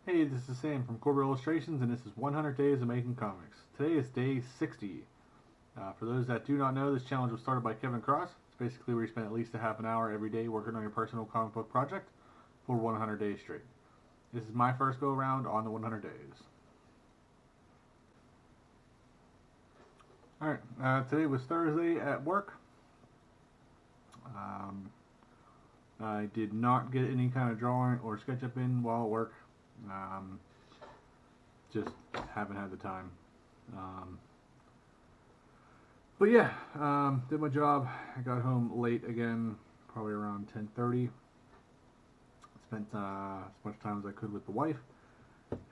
Hey, this is Sam from Corbett Illustrations, and this is 100 Days of Making Comics. Today is day 60. For those that do not know, this challenge was started by Kevin Cross. It's basically where you spend at least a half an hour every day working on your personal comic book project for 100 days straight. This is my first go around on the 100 days. Alright, today was Thursday at work. Um, I did not get any kind of drawing or SketchUp in while at work. Um, just haven't had the time. Um, But yeah, did my job. I got home late again, probably around 10:30. Spent as much time as I could with the wife,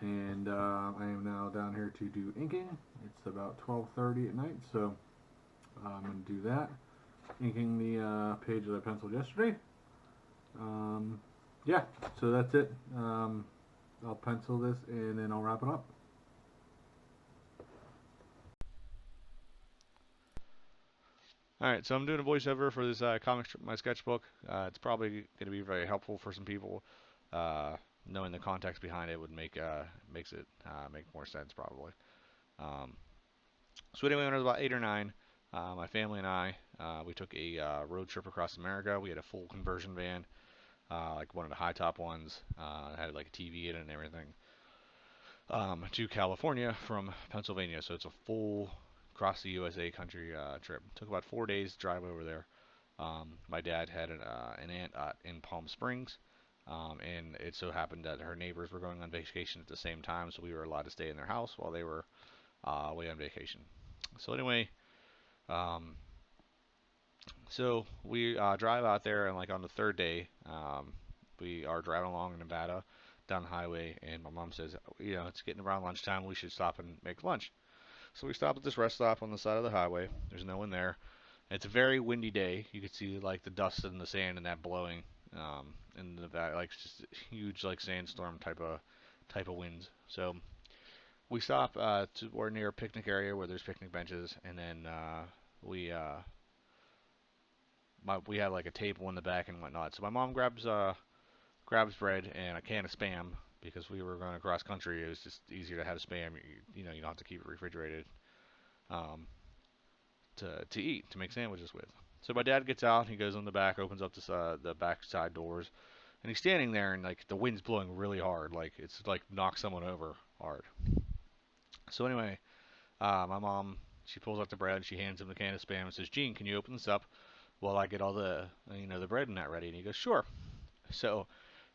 and I am now down here to do inking. It's about 12:30 at night, so I'm gonna do that. Inking the page that I penciled yesterday. Um, yeah, so that's it. I'll pencil this and then I'll wrap it up. Alright, so I'm doing a voiceover for this comic strip, my sketchbook. It's probably going to be very helpful for some people. Uh, Knowing the context behind it would makes it make more sense probably. Um, so anyway, when I was about 8 or 9, my family and I we took a road trip across America. We had a full conversion van, like one of the high top ones. It had like a TV in it and everything. To California from Pennsylvania, so it's a full across the USA country trip. Took about 4 days to drive over there. My dad had an aunt in Palm Springs, and it so happened that her neighbors were going on vacation at the same time, so we were allowed to stay in their house while they were away on vacation. So anyway, um, so we drive out there, and like on the third day, we are driving along in Nevada down the highway, and my mom says, it's getting around lunchtime. We should stop and make lunch. So we stop at this rest stop on the side of the highway. There's no one there. It's a very windy day. You could see like the dust and the sand and that blowing in the back, like just huge like sandstorm type of winds. So we stop we're near a picnic area where there's picnic benches, and then we we had like a table in the back and whatnot. So my mom grabs bread and a can of spam because we were going across country. It was just easier to have spam. You don't have to keep it refrigerated. Um, to eat to make sandwiches with. So my dad gets out. He goes in the back, opens up the back side doors, and he's standing there, and like the wind's blowing really hard, like it's like knocked someone over hard. So anyway, my mom she pulls out the bread, she hands him the can of spam, and says, "Gene, can you open this up while I get all the bread and that ready?" And he goes, "Sure." So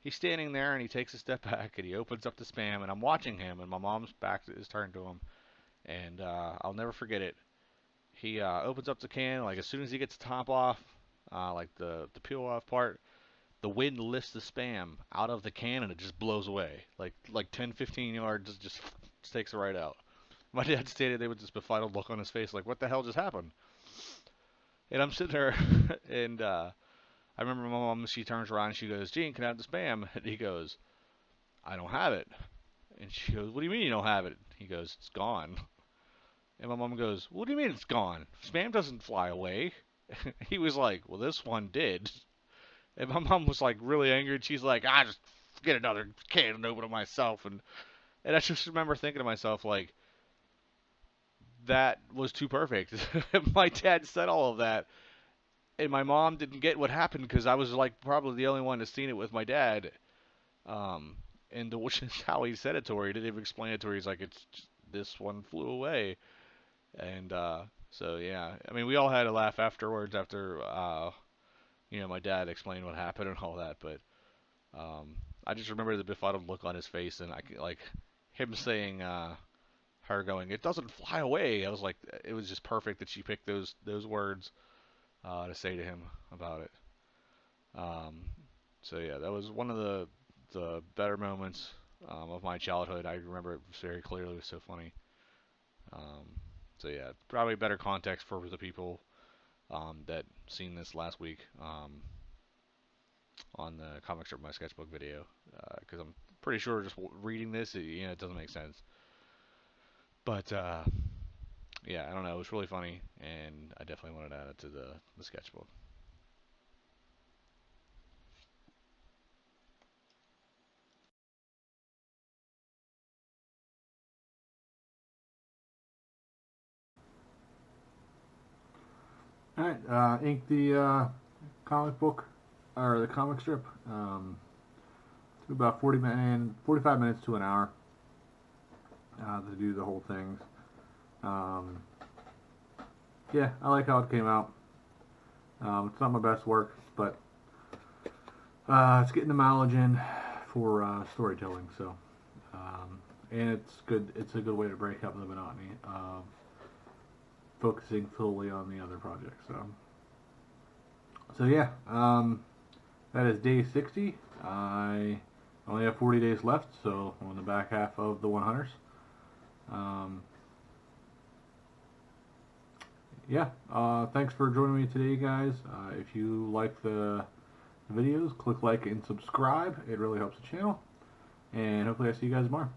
he's standing there, and he takes a step back, and he opens up the spam, and I'm watching him, and my mom's back is turned to him, and I'll never forget it. He opens up the can, like as soon as he gets the top off, like the peel off part, the wind lifts the spam out of the can and it just blows away. Like 10, 15 yards, just takes it right out. My dad stated there with this befuddled look on his face, like what the hell just happened? And I'm sitting there, and I remember my mom. She turns around and she goes, "Gene, can I have the spam?" And he goes, "I don't have it." And she goes, "What do you mean you don't have it?" He goes, "It's gone." And my mom goes, "What do you mean it's gone? Spam doesn't fly away." He was like, "Well, this one did." And my mom was like really angry, and she's like, "I just get another can and open it myself." And I just remember thinking to myself like, that was too perfect. My dad said all of that, and my mom didn't get what happened because I was like probably the only one that's seen it with my dad. Um, and which is how he said it to her. He didn't even explain it to her. He's like, "It's just, this one flew away." And so yeah, I mean, we all had a laugh afterwards after my dad explained what happened and all that. But I just remember the befuddled look on his face, and like him saying, her going, "It doesn't fly away." I was like, it was just perfect that she picked those words to say to him about it. Um, so yeah, that was one of the better moments of my childhood. I remember it very clearly. It was so funny. Um, so yeah, probably better context for the people that seen this last week on the comic strip my sketchbook video, because I'm pretty sure just reading this, it doesn't make sense. But yeah, I don't know. It was really funny, and I definitely wanted to add it to the sketchbook. Alright, inked the comic book, or the comic strip. Took about 45 minutes to an hour to do the whole thing. Yeah, I like how it came out. It's not my best work, but it's getting the mileage in for storytelling. So, and it's good. It's a good way to break up the monotony of focusing fully on the other project. So yeah, that is day 60. I only have 40 days left, so I'm on the back half of the 100s. Yeah, thanks for joining me today, guys. If you like the videos, click like and subscribe. It really helps the channel. And hopefully I see you guys tomorrow.